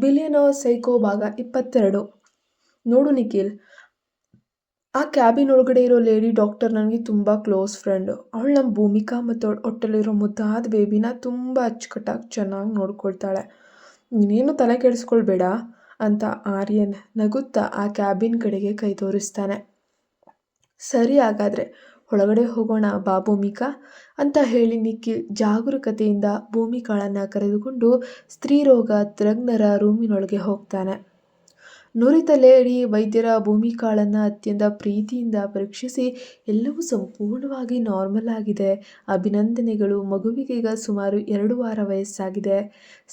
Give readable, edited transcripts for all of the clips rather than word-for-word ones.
Billionaire psycho ಭಾಗ 22. ನೋಡು ನಿಖಿಲ್, ಆ ಕ್ಯಾಬಿನ್ ಒಳಗಡೆ ಇರೋ ಲೇಡಿ ಡಾಕ್ಟರ್ ನನಗೆ ತುಂಬ ಕ್ಲೋಸ್ ಫ್ರೆಂಡು. ಅವಳು ನಮ್ಮ ಭೂಮಿಕಾ ಮತ್ತು ಹೊಟ್ಟೆಲಿರೋ ಮುದ್ದಾದ ಬೇಬಿನ ತುಂಬ ಅಚ್ಚುಕಟ್ಟಾಗಿ ಚೆನ್ನಾಗಿ ನೋಡ್ಕೊಳ್ತಾಳೆ. ನೀನೇನು ತಲೆ ಕೆಡಿಸ್ಕೊಳ್ಬೇಡ ಅಂತ ಆರ್ಯನ್ ನಗುತ್ತಾ ಆ ಕ್ಯಾಬಿನ್ ಕಡೆಗೆ ಕೈ ತೋರಿಸ್ತಾನೆ. ಸರಿ, ಹಾಗಾದರೆ ಒಳಗಡೆ ಹೋಗೋಣ ಬಾ ಭೂಮಿಕಾ ಅಂತ ಹೇಳಿ ನಿಖಿಲ್ ಜಾಗರೂಕತೆಯಿಂದ ಭೂಮಿಕಾಳನ್ನು ಕರೆದುಕೊಂಡು ಸ್ತ್ರೀರೋಗ ತಜ್ಞರ ರೂಮಿನೊಳಗೆ ಹೋಗ್ತಾನೆ. ನುರಿತ ಲೇಡಿ ವೈದ್ಯರ ಭೂಮಿಕಾಳನ್ನು ಅತ್ಯಂತ ಪ್ರೀತಿಯಿಂದ ಪರೀಕ್ಷಿಸಿ ಎಲ್ಲವೂ ಸಂಪೂರ್ಣವಾಗಿ ನಾರ್ಮಲ್ ಆಗಿದೆ, ಅಭಿನಂದನೆಗಳು, ಮಗುವಿಗೆ ಈಗ ಸುಮಾರು 2 ವಾರ ವಯಸ್ಸಾಗಿದೆ,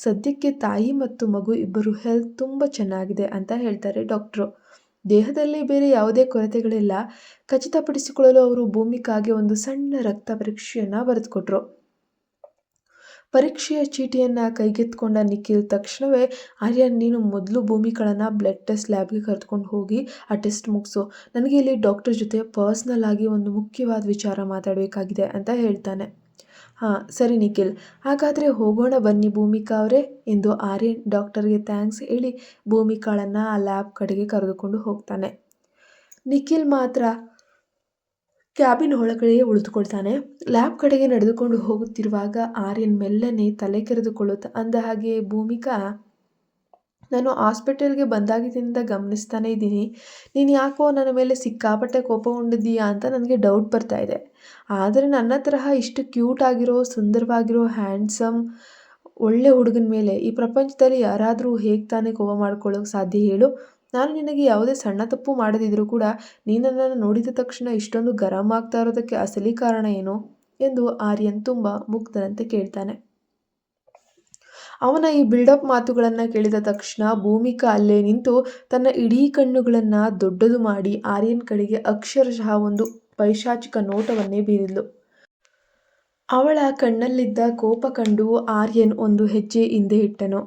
ಸದ್ಯಕ್ಕೆ ತಾಯಿ ಮತ್ತು ಮಗು ಇಬ್ಬರು ಹೆಲ್ತ್ ತುಂಬ ಚೆನ್ನಾಗಿದೆ ಅಂತ ಹೇಳ್ತಾರೆ ಡಾಕ್ಟ್ರು. ದೇಹದಲ್ಲಿ ಬೇರೆ ಯಾವುದೇ ಕೊರತೆಗಳಿಲ್ಲ. ಖಚಿತಪಡಿಸಿಕೊಳ್ಳಲು ಅವರು ಭೂಮಿಕಾಗೆ ಒಂದು ಸಣ್ಣ ರಕ್ತ ಪರೀಕ್ಷೆಯನ್ನು ಬರೆದುಕೊಟ್ರು. ಪರೀಕ್ಷೆಯ ಚೀಟಿಯನ್ನು ಕೈಗೆತ್ಕೊಂಡ ನಿಖಿಲ್ ತಕ್ಷಣವೇ, ಆರ್ಯನ್, ನೀನು ಮೊದಲು ಭೂಮಿಕಾಳನ್ನು ಬ್ಲಡ್ ಟೆಸ್ಟ್ ಲ್ಯಾಬ್ಗೆ ಕರೆದುಕೊಂಡು ಹೋಗಿ ಆ ಟೆಸ್ಟ್ ಮುಗಿಸು. ನನಗೆ ಇಲ್ಲಿ ಡಾಕ್ಟರ್ ಜೊತೆ ಪರ್ಸ್ನಲ್ ಆಗಿ ಒಂದು ಮುಖ್ಯವಾದ ವಿಚಾರ ಮಾತಾಡಬೇಕಾಗಿದೆ ಅಂತ ಹೇಳ್ತಾನೆ. ಹಾಂ ಸರಿ ನಿಖಿಲ್, ಹಾಗಾದರೆ ಹೋಗೋಣ ಬನ್ನಿ ಭೂಮಿಕಾ ಅವರೇ ಎಂದು ಆರ್ಯನ್ ಡಾಕ್ಟರ್ಗೆ ಥ್ಯಾಂಕ್ಸ್ ಹೇಳಿ ಭೂಮಿಕಾಳನ್ನು ಆ ಲ್ಯಾಬ್ ಕಡೆಗೆ ಕರೆದುಕೊಂಡು ಹೋಗ್ತಾನೆ. ನಿಖಿಲ್ ಮಾತ್ರ ಕ್ಯಾಬಿನ್ ಒಳಗಡೆಯೇ ಉಳಿದುಕೊಳ್ತಾನೆ. ಲ್ಯಾಬ್ ಕಡೆಗೆ ನಡೆದುಕೊಂಡು ಹೋಗುತ್ತಿರುವಾಗ ಆರ್ಯನ್ ಮೆಲ್ಲನೆ ತಲೆ ಕೆರೆದುಕೊಳ್ಳುತ್ತಾ ಅಂದ ಹಾಗೆ, ಭೂಮಿಕಾ, ನಾನು ಹಾಸ್ಪಿಟಲ್ಗೆ ಬಂದಾಗಿನಿಂದ ಗಮನಿಸ್ತಾನೆ ಇದ್ದೀನಿ, ನೀನು ಯಾಕೋ ನನ್ನ ಮೇಲೆ ಸಿಕ್ಕಾಪಟ್ಟೆ ಕೋಪಗೊಂಡಿದ್ದೀಯಾ ಅಂತ ನನಗೆ ಡೌಟ್ ಬರ್ತಾ ಇದೆ. ಆದರೆ ನನ್ನ ತರಹ ಇಷ್ಟು ಕ್ಯೂಟ್ ಆಗಿರೋ, ಸುಂದರವಾಗಿರೋ, ಹ್ಯಾಂಡ್ಸಮ್ ಒಳ್ಳೆ ಹುಡುಗನ ಮೇಲೆ ಈ ಪ್ರಪಂಚದಲ್ಲಿ ಯಾರಾದರೂ ಹೇಗೆ ತಾನೇ ಕೋಪ ಮಾಡ್ಕೊಳ್ಳೋಕೆ ಸಾಧ್ಯ ಹೇಳು? ನಾನು ನಿನಗೆ ಯಾವುದೇ ಸಣ್ಣ ತಪ್ಪು ಮಾಡದಿದ್ರೂ ಕೂಡ ನೀನು ನನ್ನನ್ನು ನೋಡಿದ ತಕ್ಷಣ ಇಷ್ಟೊಂದು ಗರಂ ಆಗ್ತಾ ಇರೋದಕ್ಕೆ ಅಸಲಿ ಕಾರಣ ಏನು ಎಂದು ಆರ್ಯನ್ ತುಂಬ ಮುಗ್ಧನಂತೆ ಕೇಳ್ತಾನೆ. ಅವನ ಈ ಬಿಲ್ಡಪ್ ಮಾತುಗಳನ್ನು ಕೇಳಿದ ತಕ್ಷಣ ಭೂಮಿಕಾ ಅಲ್ಲೇ ನಿಂತು ತನ್ನ ಇಡೀ ಕಣ್ಣುಗಳನ್ನು ದೊಡ್ಡದು ಮಾಡಿ ಆರ್ಯನ್ ಕಡೆಗೆ ಅಕ್ಷರಶಃ ಒಂದು ಪೈಶಾಚಿಕ ನೋಟವನ್ನೇ ಬೀರಿದ್ಲು. ಅವಳ ಕಣ್ಣಲ್ಲಿದ್ದ ಕೋಪ ಕಂಡು ಆರ್ಯನ್ ಒಂದು ಹೆಜ್ಜೆ ಹಿಂದೆ ಇಟ್ಟನು.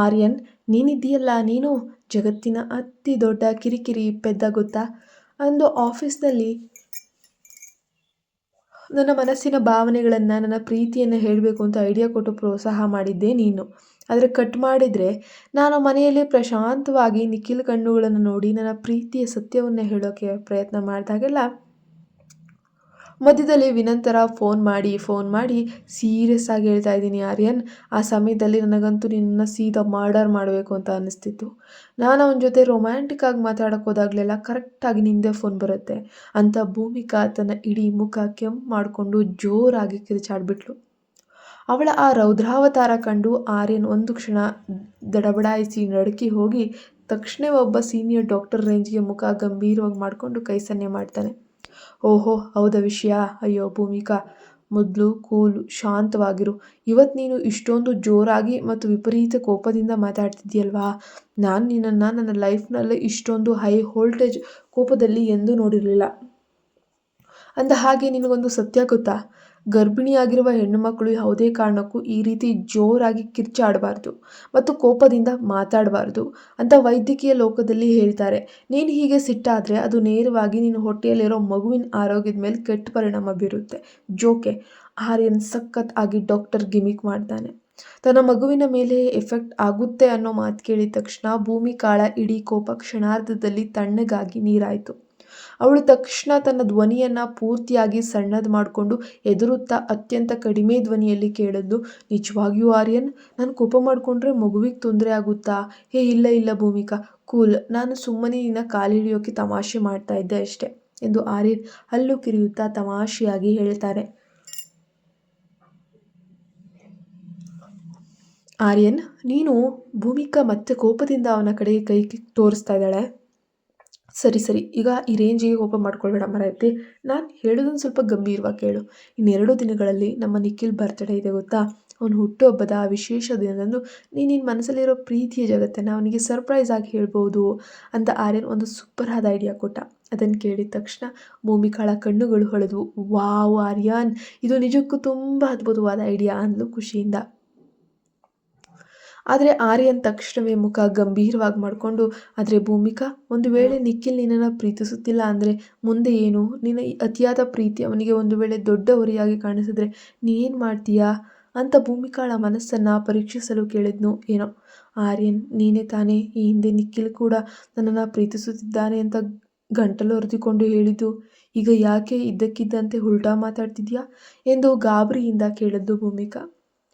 ಆರ್ಯನ್, ನೀನಿದ್ದೀಯಲ್ಲ, ನೀನು ಜಗತ್ತಿನ ಅತಿ ದೊಡ್ಡ ಕಿರಿಕಿರಿ ಪೆದ್ದ ಗೊತ್ತಾ? ಅಂದು ಆಫೀಸ್ನಲ್ಲಿ ನನ್ನ ಮನಸ್ಸಿನ ಭಾವನೆಗಳನ್ನು, ನನ್ನ ಪ್ರೀತಿಯನ್ನು ಹೇಳಬೇಕು ಅಂತ ಐಡಿಯಾ ಕೊಟ್ಟು ಪ್ರೋತ್ಸಾಹ ಮಾಡಿದ್ದೆ ನೀನು. ಆದರೆ ಕಟ್ ಮಾಡಿದರೆ ನಾನು ಮನೆಯಲ್ಲಿ ಪ್ರಶಾಂತವಾಗಿ ನಿಖಿಲ್ ಕಣ್ಣುಗಳನ್ನು ನೋಡಿ ನನ್ನ ಪ್ರೀತಿಯ ಸತ್ಯವನ್ನು ಹೇಳೋಕ್ಕೆ ಪ್ರಯತ್ನ ಮಾಡಿದಾಗೆಲ್ಲ ಮಧ್ಯದಲ್ಲಿ ವಿನಂತರ ಫೋನ್ ಮಾಡಿ ಸೀರಿಯಸ್ ಆಗಿ ಹೇಳ್ತಾ ಇದ್ದೀನಿ ಆರ್ಯನ್, ಆ ಸಮಯದಲ್ಲಿ ನನಗಂತೂ ನಿನ್ನನ್ನು ಸೀದಾ ಮರ್ಡರ್ ಮಾಡಬೇಕು ಅಂತ ಅನ್ನಿಸ್ತಿತ್ತು. ನಾನು ಅವನ ಜೊತೆ ರೊಮ್ಯಾಂಟಿಕ್ ಆಗಿ ಮಾತಾಡೋಕೆ ಹೋದಾಗಲೆಲ್ಲ ಕರೆಕ್ಟಾಗಿ ನಿಂದೆ ಫೋನ್ ಬರುತ್ತೆ ಅಂತ ಭೂಮಿಕಾ ತನ್ನ ಇಡೀ ಮುಖ ಕೆಂಪು ಮಾಡಿಕೊಂಡು ಜೋರಾಗಿ ಕಿರುಚಾಡ್ಬಿಟ್ಲು. ಅವಳ ಆ ರೌದ್ರಾವತಾರ ಕಂಡು ಆರ್ಯನ್ ಒಂದು ಕ್ಷಣ ದಡಬಡಾಯಿಸಿ ನಡುಕಿ ಹೋಗಿ ತಕ್ಷಣ ಒಬ್ಬ ಸೀನಿಯರ್ ಡಾಕ್ಟರ್ ರೇಂಜ್ಗೆ ಮುಖ ಗಂಭೀರವಾಗಿ ಮಾಡಿಕೊಂಡು ಕೈ ಸನ್ನೆ ಮಾಡ್ತಾನೆ. ಓಹೋ ಹೌದಾ ವಿಷಯ? ಅಯ್ಯೋ ಭೂಮಿಕಾ, ಮೊದಲು ಕೂಲು, ಶಾಂತವಾಗಿರು. ಇವತ್ತು ನೀನು ಇಷ್ಟೊಂದು ಜೋರಾಗಿ ಮತ್ತು ವಿಪರೀತ ಕೋಪದಿಂದ ಮಾತಾಡ್ತಿದ್ದೀಯಲ್ವಾ? ನಾನು ನಿನ್ನನ್ನು ನನ್ನ ಲೈಫ್ನಲ್ಲಿ ಇಷ್ಟೊಂದು ಹೈ ವೋಲ್ಟೇಜ್ ಕೋಪದಲ್ಲಿ ಎಂದೂ ನೋಡಿರಲಿಲ್ಲ. ಅಂದ ಹಾಗೆ ನಿನಗೊಂದು ಸತ್ಯ ಗೊತ್ತಾ? ಗರ್ಭಿಣಿಯಾಗಿರುವ ಹೆಣ್ಣುಮಕ್ಕಳು ಯಾವುದೇ ಕಾರಣಕ್ಕೂ ಈ ರೀತಿ ಜೋರಾಗಿ ಕಿರ್ಚಾಡಬಾರ್ದು ಮತ್ತು ಕೋಪದಿಂದ ಮಾತಾಡಬಾರ್ದು ಅಂತ ವೈದ್ಯಕೀಯ ಲೋಕದಲ್ಲಿ ಹೇಳ್ತಾರೆ. ನೀನು ಹೀಗೆ ಸಿಟ್ಟಾದರೆ ಅದು ನೇರವಾಗಿ ನಿನ್ನ ಹೊಟ್ಟೆಯಲ್ಲಿರೋ ಮಗುವಿನ ಆರೋಗ್ಯದ ಮೇಲೆ ಕೆಟ್ಟ ಪರಿಣಾಮ ಬೀರುತ್ತೆ. ಜೋಕೆ. ಆರ್ಯನ್ ಸಖತ್ ಆಗಿ ಡಾಕ್ಟರ್ ಗಿಮಿಕ್ ಮಾಡ್ತಾನೆ. ತನ್ನ ಮಗುವಿನ ಮೇಲೆ ಎಫೆಕ್ಟ್ ಆಗುತ್ತೆ ಅನ್ನೋ ಮಾತು ಕೇಳಿದ ತಕ್ಷಣ ಭೂಮಿಕಾಳ ಇಡೀ ಕೋಪ ಕ್ಷಣಾರ್ಧದಲ್ಲಿ ತಣ್ಣಗಾಗಿ ನೀರಾಯಿತು. ಅವಳು ತಕ್ಷಣ ತನ್ನ ಧ್ವನಿಯನ್ನು ಪೂರ್ತಿಯಾಗಿ ಸಣ್ಣದು ಮಾಡಿಕೊಂಡು ಎದುರುತ್ತಾ ಅತ್ಯಂತ ಕಡಿಮೆ ಧ್ವನಿಯಲ್ಲಿ ಕೇಳಿದ್ಲು, ನಿಜವಾಗಿಯೂ ಆರ್ಯನ್, ನಾನು ಕೋಪ ಮಾಡಿಕೊಂಡ್ರೆ ಮಗುವಿಗೆ ತೊಂದರೆ ಆಗುತ್ತಾ? ಇಲ್ಲ ಭೂಮಿಕಾ, ಕೂಲ್, ನಾನು ಸುಮ್ಮನೆ ನಿನ್ನ ಕಾಲಿಳಿಯೋಕೆ ತಮಾಷೆ ಮಾಡ್ತಾ ಇದ್ದೆ ಅಷ್ಟೆ ಎಂದು ಆರ್ಯನ್ ಹಲ್ಲು ಕಿರಿಯುತ್ತಾ ತಮಾಷೆಯಾಗಿ ಹೇಳ್ತಾರೆ. ಆರ್ಯನ್, ನೀನು ಭೂಮಿಕಾ ಮತ್ತೆ ಕೋಪದಿಂದ ಅವನ ಕಡೆಗೆ ಕೈ ತೋರಿಸ್ತಾ ಇದ್ದಾಳೆ. ಸರಿ ಈಗ ಈ ರೇಂಜಿಗೆ ಕೋಪ ಮಾಡ್ಕೊಳ್ಬೇಡ ಮರೈತಿ. ನಾನು ಹೇಳೋದನ್ನು ಸ್ವಲ್ಪ ಗಂಭೀರವಾಗಿ ಕೇಳು. ಇನ್ನೆರಡು ದಿನಗಳಲ್ಲಿ ನಮ್ಮ ನಿಖಿಲ್ ಬರ್ತ್ಡೇ ಇದೆ ಗೊತ್ತಾ? ಅವನು ಹುಟ್ಟುಹಬ್ಬದ ಆ ವಿಶೇಷ ದಿನದಂದು ನಿನ್ನ ಮನಸ್ಸಲ್ಲಿರೋ ಪ್ರೀತಿಯ ಜಗತ್ತನ್ನು ಅವನಿಗೆ ಸರ್ಪ್ರೈಸ್ ಆಗಿ ಹೇಳ್ಬೋದು ಅಂತ ಆರ್ಯನ್ ಒಂದು ಸೂಪರ್ ಆದ ಐಡಿಯಾ ಕೊಟ್ಟ. ಅದನ್ನು ಕೇಳಿದ ತಕ್ಷಣ ಭೂಮಿಕಾಳ ಕಣ್ಣುಗಳು ಹೊಳೆದವು. ವಾವ್ ಆರ್ಯನ್, ಇದು ನಿಜಕ್ಕೂ ತುಂಬ ಅದ್ಭುತವಾದ ಐಡಿಯಾ ಅಂದ್ಲು ಖುಷಿಯಿಂದ. ಆದರೆ ಆರ್ಯನ್ ತಕ್ಷಣವೇ ಮುಖ ಗಂಭೀರವಾಗಿ ಮಾಡಿಕೊಂಡು, ಆದರೆ ಭೂಮಿಕಾ, ಒಂದು ವೇಳೆ ನಿಖಿಲ್ ನಿನ್ನನ್ನು ಪ್ರೀತಿಸುತ್ತಿಲ್ಲ ಅಂದರೆ ಮುಂದೆ ಏನು? ನಿನ್ನ ಈ ಅತಿಯಾದ ಪ್ರೀತಿ ಅವನಿಗೆ ಒಂದು ವೇಳೆ ದೊಡ್ಡ ಹೊರೆಯಾಗಿ ಕಾಣಿಸಿದ್ರೆ ನೀನೇನು ಮಾಡ್ತೀಯಾ ಅಂತ ಭೂಮಿಕಾಳ ಮನಸ್ಸನ್ನು ಪರೀಕ್ಷಿಸಲು ಕೇಳಿದ್ನು ಏನೋ. ಆರ್ಯನ್, ನೀನೇ ತಾನೇ ಈ ಹಿಂದೆ ನಿಖಿಲ್ ಕೂಡ ನನ್ನನ್ನು ಪ್ರೀತಿಸುತ್ತಿದ್ದಾನೆ ಅಂತ ಗಂಟಲು ಅರೆದುಕೊಂಡು ಹೇಳಿದ್ದು. ಈಗ ಯಾಕೆ ಇದ್ದಕ್ಕಿದ್ದಂತೆ ಉಲ್ಟಾ ಮಾತಾಡ್ತಿದ್ಯಾ ಎಂದು ಗಾಬರಿಯಿಂದ ಕೇಳಿದ್ದು ಭೂಮಿಕಾ.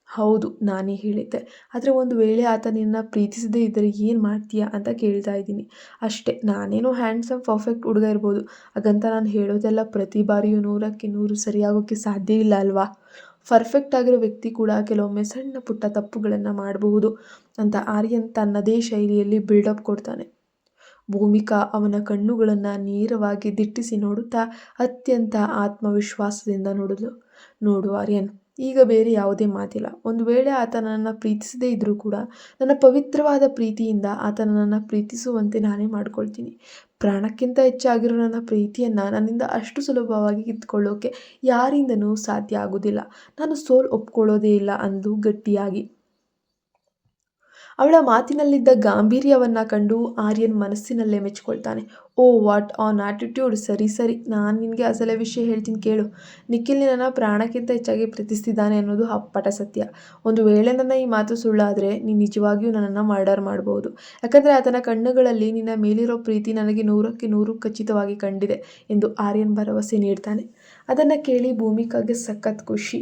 ಹೌದು, ನಾನೇ ಹೇಳಿದ್ದೆ. ಆದರೆ ಒಂದು ವೇಳೆ ಆತ ನಿನ್ನ ಪ್ರೀತಿಸದೇ ಇದ್ದರೆ ಏನು ಮಾಡ್ತೀಯಾ ಅಂತ ಕೇಳ್ತಾ ಇದ್ದೀನಿ ಅಷ್ಟೇ. ನಾನೇನೋ ಹ್ಯಾಂಡ್ಸಮ್ ಪರ್ಫೆಕ್ಟ್ ಹುಡುಗ ಇರ್ಬೋದು, ಹಾಗಂತ ನಾನು ಹೇಳೋದೆಲ್ಲ ಪ್ರತಿ ಬಾರಿಯೂ 100ಕ್ಕೆ 100 ಸರಿಯಾಗೋಕ್ಕೆ ಸಾಧ್ಯ ಇಲ್ಲ ಅಲ್ವಾ. ಪರ್ಫೆಕ್ಟ್ ಆಗಿರೋ ವ್ಯಕ್ತಿ ಕೂಡ ಕೆಲವೊಮ್ಮೆ ಸಣ್ಣ ಪುಟ್ಟ ತಪ್ಪುಗಳನ್ನು ಮಾಡಬಹುದು ಅಂತ ಆರ್ಯನ್ ತನ್ನದೇ ಶೈಲಿಯಲ್ಲಿ ಬಿಲ್ಡಪ್ ಕೊಡ್ತಾನೆ. ಭೂಮಿಕಾ ಅವನ ಕಣ್ಣುಗಳನ್ನು ನೇರವಾಗಿ ದಿಟ್ಟಿಸಿ ನೋಡುತ್ತಾ ಅತ್ಯಂತ ಆತ್ಮವಿಶ್ವಾಸದಿಂದ ನೋಡಿದ್ಲು. ನೋಡು ಆರ್ಯನ್, ಈಗ ಬೇರೆ ಯಾವುದೇ ಮಾತಿಲ್ಲ. ಒಂದು ವೇಳೆ ಆತ ನನ್ನನ್ನು ಪ್ರೀತಿಸದೇ ಇದ್ದರೂ ಕೂಡ ನನ್ನ ಪವಿತ್ರವಾದ ಪ್ರೀತಿಯಿಂದ ಆತ ನನ್ನನ್ನು ಪ್ರೀತಿಸುವಂತೆ ನಾನೇ ಮಾಡ್ಕೊಳ್ತೀನಿ. ಪ್ರಾಣಕ್ಕಿಂತ ಹೆಚ್ಚಾಗಿರೋ ನನ್ನ ಪ್ರೀತಿಯನ್ನು ನನ್ನಿಂದ ಅಷ್ಟು ಸುಲಭವಾಗಿ ಕಿತ್ಕೊಳ್ಳೋಕೆ ಯಾರಿಂದನೂ ಸಾಧ್ಯ ಆಗೋದಿಲ್ಲ. ನಾನು ಸೋಲ್ ಒಪ್ಕೊಳ್ಳೋದೇ ಇಲ್ಲ ಅಂದು ಗಟ್ಟಿಯಾಗಿ. ಅವಳ ಮಾತಿನಲ್ಲಿದ್ದ ಗಾಂಭೀರ್ಯವನ್ನು ಕಂಡು ಆರ್ಯನ್ ಮನಸ್ಸಿನಲ್ಲೇ ಮೆಚ್ಚಿಕೊಳ್ತಾನೆ. ಓ ವಾಟ್ ಆನ್ ಆಟಿಟ್ಯೂಡ್. ಸರಿ ಸರಿ, ನಾನು ನಿನಗೆ ಅಸಲ ವಿಷಯ ಹೇಳ್ತೀನಿ ಕೇಳು. ನಿಖಿಲ್ ನಿನ್ನನ್ನು ಪ್ರಾಣಕ್ಕಿಂತ ಹೆಚ್ಚಾಗಿ ಪ್ರೀತಿಸ್ತಿದ್ದಾನೆ ಅನ್ನೋದು ಅಪ್ಪಟ ಸತ್ಯ. ಒಂದು ವೇಳೆ ನನ್ನ ಈ ಮಾತು ಸುಳ್ಳಾದರೆ ನೀನು ನಿಜವಾಗಿಯೂ ನನ್ನನ್ನು ಮರ್ಡರ್ ಮಾಡಬಹುದು. ಯಾಕಂದರೆ ಆತನ ಕಣ್ಣುಗಳಲ್ಲಿ ನಿನ್ನ ಮೇಲಿರೋ ಪ್ರೀತಿ ನನಗೆ 100ಕ್ಕೆ 100 ಖಚಿತವಾಗಿ ಕಂಡಿದೆ ಎಂದು ಆರ್ಯನ್ ಭರವಸೆ ನೀಡ್ತಾನೆ. ಅದನ್ನು ಕೇಳಿ ಭೂಮಿಕಾಗೆ ಸಖತ್ ಖುಷಿ.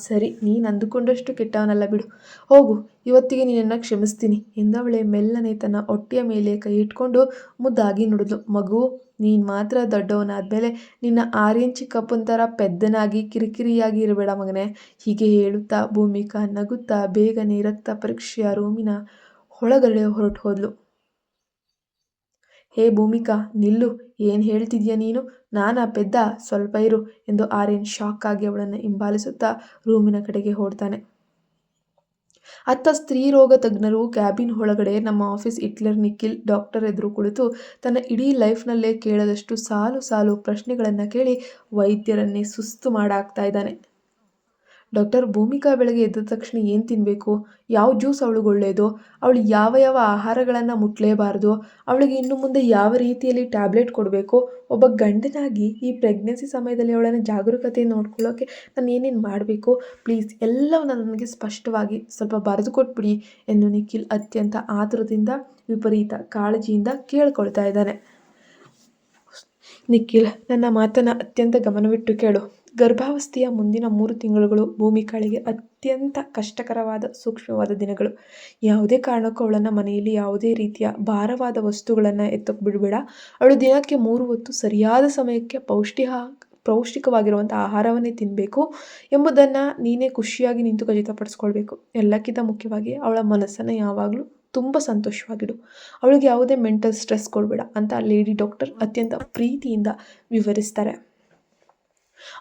ಸರಿ, ನೀನು ಅಂದುಕೊಂಡಷ್ಟು ಕೆಟ್ಟವನಲ್ಲ ಬಿಡು. ಹೋಗು, ಇವತ್ತಿಗೆ ನಿನ್ನನ್ನು ಕ್ಷಮಿಸ್ತೀನಿ ಎಂದವಳೆ ಮೆಲ್ಲನೆ ತನ್ನ ಹೊಟ್ಟೆಯ ಮೇಲೆ ಕೈ ಇಟ್ಕೊಂಡು ಮುದ್ದಾಗಿ ನುಡಿದ್ಲು. ಮಗು, ನೀನು ಮಾತ್ರ ದೊಡ್ಡವನಾದ್ಮೇಲೆ ನಿನ್ನ ಆರ್ಯನ್ ಚಿಕ್ಕಪ್ಪನ ಥರ ಪೆದ್ದನಾಗಿ ಕಿರಿಕಿರಿಯಾಗಿ ಇರಬೇಡ ಮಗನೇ. ಹೀಗೆ ಹೇಳುತ್ತಾ ಭೂಮಿಕಾ ನಗುತ್ತಾ ಬೇಗನೆ ರಕ್ತ ಪರೀಕ್ಷೆಯ ರೂಮಿನ ಒಳಗಡೆ ಹೊರಟು ಹೋದ್ಲು. ಹೇ ಭೂಮಿಕಾ, ನಿಲ್ಲು. ಏನು ಹೇಳ್ತಿದ್ಯಾ ನೀನು? ನಾನಾ ಪೆದ್ದ? ಸ್ವಲ್ಪ ಇರು ಎಂದು ಆರ್ಯನ್ ಶಾಕ್ ಆಗಿ ಅವಳನ್ನು ಹಿಂಬಾಲಿಸುತ್ತಾ ರೂಮಿನ ಕಡೆಗೆ ಓಡ್ತಾನೆ. ಅತ್ತ ಸ್ತ್ರೀ ರೋಗ ತಜ್ಞರು ಕ್ಯಾಬಿನ್ ಒಳಗಡೆ ನಮ್ಮ ಆಫೀಸ್ ಹಿಟ್ಲರ್ ನಿಖಿಲ್ ಡಾಕ್ಟರ್ ಎದುರು ಕುಳಿತು ತನ್ನ ಇಡೀ ಲೈಫ್ನಲ್ಲೇ ಕೇಳದಷ್ಟು ಸಾಲು ಸಾಲು ಪ್ರಶ್ನೆಗಳನ್ನು ಕೇಳಿ ವೈದ್ಯರನ್ನೇ ಸುಸ್ತು ಮಾಡಾಕ್ತಾ ಇದ್ದಾನೆ. ಡಾಕ್ಟರ್, ಭೂಮಿಕಾ ಬೆಳಗ್ಗೆ ಎದ್ದ ತಕ್ಷಣ ಏನು ತಿನ್ನಬೇಕು, ಯಾವ ಜ್ಯೂಸ್ ಅವಳಿಗೆ ಒಳ್ಳೆಯದು, ಅವಳು ಯಾವ ಯಾವ ಆಹಾರಗಳನ್ನು ಮುಟ್ಲೇಬಾರ್ದು, ಅವಳಿಗೆ ಇನ್ನು ಮುಂದೆ ಯಾವ ರೀತಿಯಲ್ಲಿ ಟ್ಯಾಬ್ಲೆಟ್ ಕೊಡಬೇಕು, ಒಬ್ಬ ಗಂಡನಾಗಿ ಈ ಪ್ರೆಗ್ನೆನ್ಸಿ ಸಮಯದಲ್ಲಿ ಅವಳನ್ನು ಜಾಗರೂಕತೆಯಿಂದ ನೋಡ್ಕೊಳ್ಳೋಕ್ಕೆ ನಾನು ಏನೇನು ಮಾಡಬೇಕು, ಪ್ಲೀಸ್ ಎಲ್ಲವನ್ನ ನನಗೆ ಸ್ಪಷ್ಟವಾಗಿ ಸ್ವಲ್ಪ ಬರೆದು ಕೊಟ್ಬಿಡಿ ಎಂದು ನಿಖಿಲ್ ಅತ್ಯಂತ ಆತುರದಿಂದ ವಿಪರೀತ ಕಾಳಜಿಯಿಂದ ಕೇಳ್ಕೊಳ್ತಾ ಇದ್ದಾನೆ. ನಿಖಿಲ್, ನನ್ನ ಮಾತನ್ನು ಅತ್ಯಂತ ಗಮನವಿಟ್ಟು ಕೇಳು. ಗರ್ಭಾವಸ್ಥೆಯ ಮುಂದಿನ 3 ತಿಂಗಳುಗಳು ಭೂಮಿಕಾಳಿಗೆ ಅತ್ಯಂತ ಕಷ್ಟಕರವಾದ ಸೂಕ್ಷ್ಮವಾದ ದಿನಗಳು. ಯಾವುದೇ ಕಾರಣಕ್ಕೂ ಅವಳನ್ನು ಮನೆಯಲ್ಲಿ ಯಾವುದೇ ರೀತಿಯ ಭಾರವಾದ ವಸ್ತುಗಳನ್ನು ಎತ್ತಕ್ಕೆ ಬಿಡಬೇಡ. ಅವಳು ದಿನಕ್ಕೆ 3 ಹೊತ್ತು ಸರಿಯಾದ ಸಮಯಕ್ಕೆ ಪೌಷ್ಟಿಕವಾಗಿರುವಂಥ ಆಹಾರವನ್ನೇ ತಿನ್ನಬೇಕು ಎಂಬುದನ್ನು ನೀನೇ ಖುಷಿಯಾಗಿ ನಿಂತು ಖಚಿತಪಡಿಸ್ಕೊಳ್ಬೇಕು. ಎಲ್ಲಕ್ಕಿಂತ ಮುಖ್ಯವಾಗಿ ಅವಳ ಮನಸ್ಸನ್ನು ಯಾವಾಗಲೂ ತುಂಬ ಸಂತೋಷವಾಗಿಡು. ಅವಳಿಗೆ ಯಾವುದೇ ಮೆಂಟಲ್ ಸ್ಟ್ರೆಸ್ ಕೊಡಬೇಡ ಅಂತ ಲೇಡಿ ಡಾಕ್ಟರ್ ಅತ್ಯಂತ ಪ್ರೀತಿಯಿಂದ ವಿವರಿಸ್ತಾರೆ.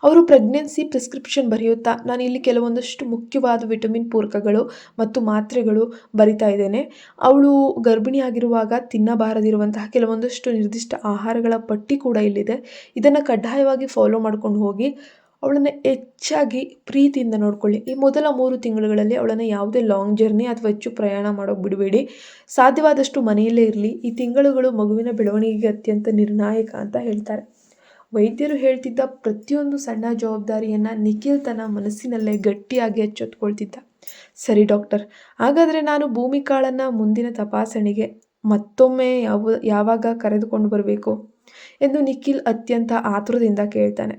ಅವರು ಪ್ರೆಗ್ನೆನ್ಸಿ ಪ್ರಿಸ್ಕ್ರಿಪ್ಷನ್ ಬರೆಯುತ್ತಾ ನಾನು ಇಲ್ಲಿ ಕೆಲವೊಂದಷ್ಟು ಮುಖ್ಯವಾದ ವಿಟಮಿನ್ ಪೂರಕಗಳು ಮತ್ತು ಮಾತ್ರೆಗಳು ಬರಿತಾ ಇದ್ದೇನೆ. ಅವಳು ಗರ್ಭಿಣಿಯಾಗಿರುವಾಗ ತಿನ್ನಬಾರದಿರುವಂತಹ ಕೆಲವೊಂದಷ್ಟು ನಿರ್ದಿಷ್ಟ ಆಹಾರಗಳ ಪಟ್ಟಿ ಕೂಡ ಇಲ್ಲಿದೆ. ಇದನ್ನು ಕಡ್ಡಾಯವಾಗಿ ಫಾಲೋ ಮಾಡ್ಕೊಂಡು ಹೋಗಿ ಅವಳನ್ನು ಹೆಚ್ಚಾಗಿ ಪ್ರೀತಿಯಿಂದ ನೋಡ್ಕೊಳ್ಳಿ. ಈ ಮೊದಲ 3 ತಿಂಗಳುಗಳಲ್ಲಿ ಅವಳನ್ನು ಯಾವುದೇ ಲಾಂಗ್ ಜರ್ನಿ ಅಥವಾ ಹೆಚ್ಚು ಪ್ರಯಾಣ ಮಾಡೋಕೆ ಬಿಡಬೇಡಿ. ಸಾಧ್ಯವಾದಷ್ಟು ಮನೆಯಲ್ಲೇ ಇರಲಿ. ಈ ತಿಂಗಳುಗಳು ಮಗುವಿನ ಬೆಳವಣಿಗೆಗೆ ಅತ್ಯಂತ ನಿರ್ಣಾಯಕ ಅಂತ ಹೇಳ್ತಾರೆ. ವೈದ್ಯರು ಹೇಳ್ತಿದ್ದ ಪ್ರತಿಯೊಂದು ಸಣ್ಣ ಜವಾಬ್ದಾರಿಯನ್ನು ನಿಖಿಲ್ ತನ್ನ ಮನಸ್ಸಿನಲ್ಲೇ ಗಟ್ಟಿಯಾಗಿ ಎಚ್ಚೆತ್ತುಕೊಳ್ತಿದ್ದ. ಸರಿ ಡಾಕ್ಟರ್, ಹಾಗಾದರೆ ನಾನು ಭೂಮಿಕಾಳನ್ನು ಮುಂದಿನ ತಪಾಸಣೆಗೆ ಮತ್ತೊಮ್ಮೆ ಯಾವಾಗ ಕರೆದುಕೊಂಡು ಬರಬೇಕು ಎಂದು ನಿಖಿಲ್ ಅತ್ಯಂತ ಆತುರದಿಂದ ಕೇಳ್ತಾನೆ.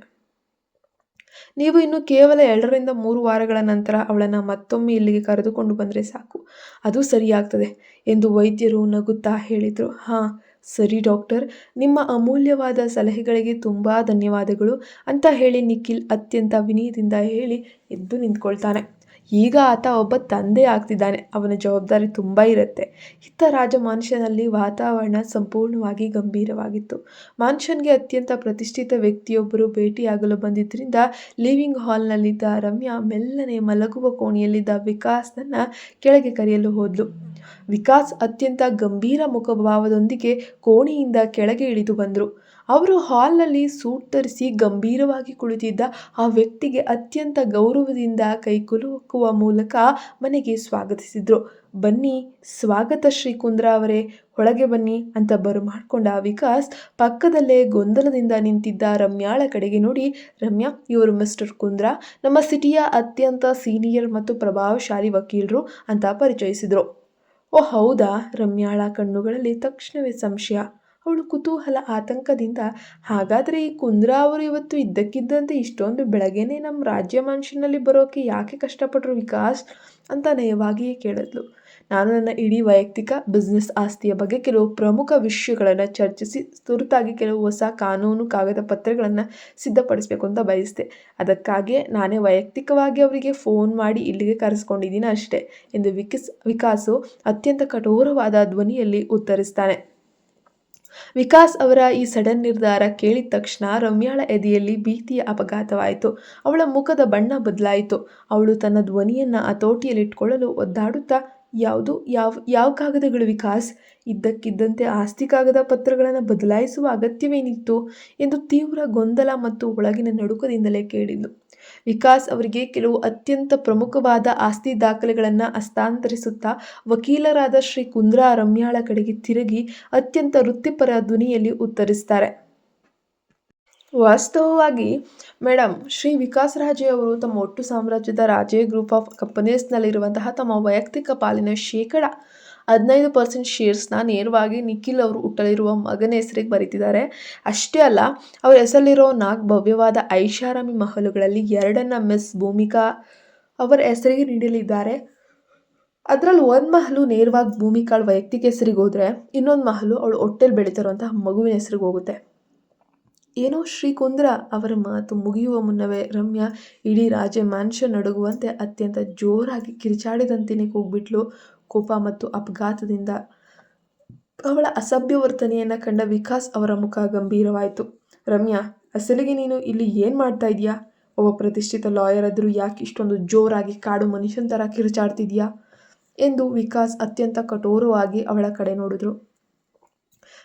ನೀವು ಇನ್ನು ಕೇವಲ 2ರಿಂದ 3 ವಾರಗಳ ನಂತರ ಅವಳನ್ನು ಮತ್ತೊಮ್ಮೆ ಇಲ್ಲಿಗೆ ಕರೆದುಕೊಂಡು ಬಂದರೆ ಸಾಕು, ಅದು ಸರಿಯಾಗ್ತದೆ ಎಂದು ವೈದ್ಯರು ನಗುತ್ತಾ ಹೇಳಿದರು. ಹಾಂ ಸರಿ ಡಾಕ್ಟರ್, ನಿಮ್ಮ ಅಮೂಲ್ಯವಾದ ಸಲಹೆಗಳಿಗೆ ತುಂಬ ಧನ್ಯವಾದಗಳು ಅಂತ ಹೇಳಿ ನಿಖಿಲ್ ಅತ್ಯಂತ ವಿನಯದಿಂದ ಹೇಳಿ ಎದ್ದು ನಿಂತ್ಕೊಳ್ತಾನೆ. ಈಗ ಆತ ಒಬ್ಬ ತಂದೆ ಆಗ್ತಿದ್ದಾನೆ. ಅವನ ಜವಾಬ್ದಾರಿ ತುಂಬ ಇರುತ್ತೆ. ಇತ್ತ ರಾಜಮಾನ್ಷನ್ನಲ್ಲಿ ವಾತಾವರಣ ಸಂಪೂರ್ಣವಾಗಿ ಗಂಭೀರವಾಗಿತ್ತು. ಮಾನ್ಷನ್ಗೆ ಅತ್ಯಂತ ಪ್ರತಿಷ್ಠಿತ ವ್ಯಕ್ತಿಯೊಬ್ಬರು ಭೇಟಿಯಾಗಲು ಬಂದಿದ್ದರಿಂದ ಲಿವಿಂಗ್ ಹಾಲ್ನಲ್ಲಿದ್ದ ರಮ್ಯಾ ಮೆಲ್ಲನೆ ಮಲಗುವ ಕೋಣೆಯಲ್ಲಿದ್ದ ವಿಕಾಸ್ನನ್ನು ಕೆಳಗೆ ಕರೆಯಲು ಹೋದ್ಲು. ವಿಕಾಸ್ ಅತ್ಯಂತ ಗಂಭೀರ ಮುಖಭಾವದೊಂದಿಗೆ ಕೋಣೆಯಿಂದ ಕೆಳಗೆ ಇಳಿದು ಬಂದರು. ಅವರು ಹಾಲ್ನಲ್ಲಿ ಸೂಟ್ ಧರಿಸಿ ಗಂಭೀರವಾಗಿ ಕುಳಿತಿದ್ದ ಆ ವ್ಯಕ್ತಿಗೆ ಅತ್ಯಂತ ಗೌರವದಿಂದ ಕೈಕುಲುಕುವ ಮೂಲಕ ಮನೆಗೆ ಸ್ವಾಗತಿಸಿದ್ರು. ಬನ್ನಿ, ಸ್ವಾಗತ ಶ್ರೀ ಕುಂದ್ರಾ ಅವರೇ, ಒಳಗೆ ಬನ್ನಿ ಅಂತ ಬರಮಾಡ್ಕೊಂಡ ವಿಕಾಸ್ ಪಕ್ಕದಲ್ಲೇ ಗೊಂದಲದಿಂದ ನಿಂತಿದ್ದ ರಮ್ಯಾಳ ಕಡೆಗೆ ನೋಡಿ, ರಮ್ಯಾ, ಇವರು ಮಿಸ್ಟರ್ ಕುಂದ್ರಾ, ನಮ್ಮ ಸಿಟಿಯ ಅತ್ಯಂತ ಸೀನಿಯರ್ ಮತ್ತು ಪ್ರಭಾವಶಾಲಿ ವಕೀಲರು ಅಂತ ಪರಿಚಯಿಸಿದ್ರು. ಓ ಹೌದಾ? ರಮ್ಯಾಳ ಕಣ್ಣುಗಳಲ್ಲಿ ತಕ್ಷಣವೇ ಸಂಶಯ. ಅವಳು ಕುತೂಹಲ ಆತಂಕದಿಂದ, ಹಾಗಾದರೆ ಈ ಕುಂದ್ರಾ ಅವರು ಇವತ್ತು ಇದ್ದಕ್ಕಿದ್ದಂತೆ ಇಷ್ಟೊಂದು ಬೆಳಗ್ಗೆನೇ ನಮ್ಮ ರಾಜ್ಯ ಮನುಷ್ಯನಲ್ಲಿ ಬರೋಕೆ ಯಾಕೆ ಕಷ್ಟಪಟ್ಟರು ವಿಕಾಸ್ ಅಂತ ನಯವಾಗಿಯೇ ಕೇಳಿದ್ಲು. ನಾನು ನನ್ನ ಇಡೀ ವೈಯಕ್ತಿಕ ಬಿಸ್ನೆಸ್ ಆಸ್ತಿಯ ಬಗ್ಗೆ ಕೆಲವು ಪ್ರಮುಖ ವಿಷಯಗಳನ್ನು ಚರ್ಚಿಸಿ ತುರ್ತಾಗಿ ಕೆಲವು ಹೊಸ ಕಾನೂನು ಕಾಗದ ಪತ್ರಗಳನ್ನು ಸಿದ್ಧಪಡಿಸಬೇಕು ಅಂತ ಬಯಸಿದೆ. ಅದಕ್ಕಾಗಿಯೇ ನಾನೇ ವೈಯಕ್ತಿಕವಾಗಿ ಅವರಿಗೆ ಫೋನ್ ಮಾಡಿ ಇಲ್ಲಿಗೆ ಕರೆಸ್ಕೊಂಡಿದ್ದೀನಿ ಅಷ್ಟೇ ಎಂದು ವಿಕಾಸು ಅತ್ಯಂತ ಕಠೋರವಾದ ಧ್ವನಿಯಲ್ಲಿ ಉತ್ತರಿಸ್ತಾನೆ. ವಿಕಾಸ್ ಅವರ ಈ ಸಡನ್ ನಿರ್ಧಾರ ಕೇಳಿದ ತಕ್ಷಣ ರಮ್ಯಾಳ ಎದೆಯಲ್ಲಿ ಭೀತಿಯ ಅಪಘಾತವಾಯಿತು. ಅವಳ ಮುಖದ ಬಣ್ಣ ಬದಲಾಯಿತು. ಅವಳು ತನ್ನ ಧ್ವನಿಯನ್ನು ಹತೋಟಿಯಲ್ಲಿಟ್ಕೊಳ್ಳಲು ಒದ್ದಾಡುತ್ತಾ, ಯಾವ ಕಾಗದಗಳು ವಿಕಾಸ್? ಇದ್ದಕ್ಕಿದ್ದಂತೆ ಆಸ್ತಿ ಕಾಗದ ಪತ್ರಗಳನ್ನು ಬದಲಾಯಿಸುವ ಅಗತ್ಯವೇನಿತ್ತು ಎಂದು ತೀವ್ರ ಗೊಂದಲ ಮತ್ತು ಒಳಗಿನ ನಡುಕದಿಂದಲೇ ಕೇಳಿದ್ಲು. ವಿಕಾಸ್ ಅವರಿಗೆ ಕೆಲವು ಅತ್ಯಂತ ಪ್ರಮುಖವಾದ ಆಸ್ತಿ ದಾಖಲೆಗಳನ್ನು ಹಸ್ತಾಂತರಿಸುತ್ತಾ ವಕೀಲರಾದ ಶ್ರೀ ಕುಂದ್ರಾ ರಮ್ಯಾಳ ಕಡೆಗೆ ತಿರುಗಿ ಅತ್ಯಂತ ವೃತ್ತಿಪರ ಧ್ವನಿಯಲ್ಲಿ ಉತ್ತರಿಸ್ತಾರೆ. ವಾಸ್ತವವಾಗಿ ಮೇಡಮ್, ಶ್ರೀ ವಿಕಾಸ್ ರಾಜೆ ಅವರು ತಮ್ಮ ಒಟ್ಟು ಸಾಮ್ರಾಜ್ಯದ ರಾಜೆ ಗ್ರೂಪ್ ಆಫ್ ಕಂಪನೀಸ್ನಲ್ಲಿರುವಂತಹ ತಮ್ಮ ವೈಯಕ್ತಿಕ ಪಾಲಿನ 15% ಶೇರ್ಸ್ನ ನೇರವಾಗಿ ನಿಖಿಲ್ ಅವರು ಹುಟ್ಟಲಿರುವ ಮಗನ ಹೆಸರಿಗೆ ಬರೀತಿದ್ದಾರೆ. ಅಷ್ಟೇ ಅಲ್ಲ, ಅವರ ಹೆಸರಲ್ಲಿರೋ 4 ಭವ್ಯವಾದ ಐಷಾರಾಮಿ ಮಹಲುಗಳಲ್ಲಿ 2 ಮಿಸ್ ಭೂಮಿಕಾ ಅವರ ಹೆಸರಿಗೆ ನೀಡಲಿದ್ದಾರೆ. ಅದರಲ್ಲಿ ಒಂದು ಮಹಲು ನೇರವಾಗಿ ಭೂಮಿಕಾಳ ವೈಯಕ್ತಿಕ ಹೆಸರಿಗೆ ಹೋದರೆ, ಇನ್ನೊಂದು ಮಹಲು ಅವಳು ಹೊಟ್ಟೆಲ್ ಬೆಳೀತಿರುವಂತಹ ಮಗುವಿನ ಹೆಸರಿಗೆ ಹೋಗುತ್ತೆ. ಏನೋ ಶ್ರೀ ಕುಂದ್ರಾ ಅವರ ಮಾತು ಮುಗಿಯುವ ಮುನ್ನವೇ ರಮ್ಯಾ ಇಡೀ ರಾಜ ಮ್ಯಾನ್ಷನ್ ನಡುಗುವಂತೆ ಅತ್ಯಂತ ಜೋರಾಗಿ ಕಿರಿಚಾಡಿದಂತೆಯೇ ಕೂಗ್ಬಿಟ್ಲು. ಕೋಪ ಮತ್ತು ಅಪಘಾತದಿಂದ ಅವಳ ಅಸಭ್ಯ ವರ್ತನೆಯನ್ನು ಕಂಡ ವಿಕಾಸ್ ಅವರ ಮುಖ ಗಂಭೀರವಾಯಿತು. ರಮ್ಯಾ, ಅಸಲಿಗೆ ನೀನು ಇಲ್ಲಿ ಏನು ಮಾಡ್ತಾ ಇದೀಯಾ? ಒಬ್ಬ ಪ್ರತಿಷ್ಠಿತ ಲಾಯರ್ ಆದರೂ ಯಾಕೆ ಇಷ್ಟೊಂದು ಜೋರಾಗಿ ಕಾಡು ಮನುಷ್ಯನ ಥರ ಕಿರಿಚಾಡ್ತಿದ್ಯಾ ಎಂದು ವಿಕಾಸ್ ಅತ್ಯಂತ ಕಠೋರವಾಗಿ ಅವಳ ಕಡೆ ನೋಡಿದ್ರು.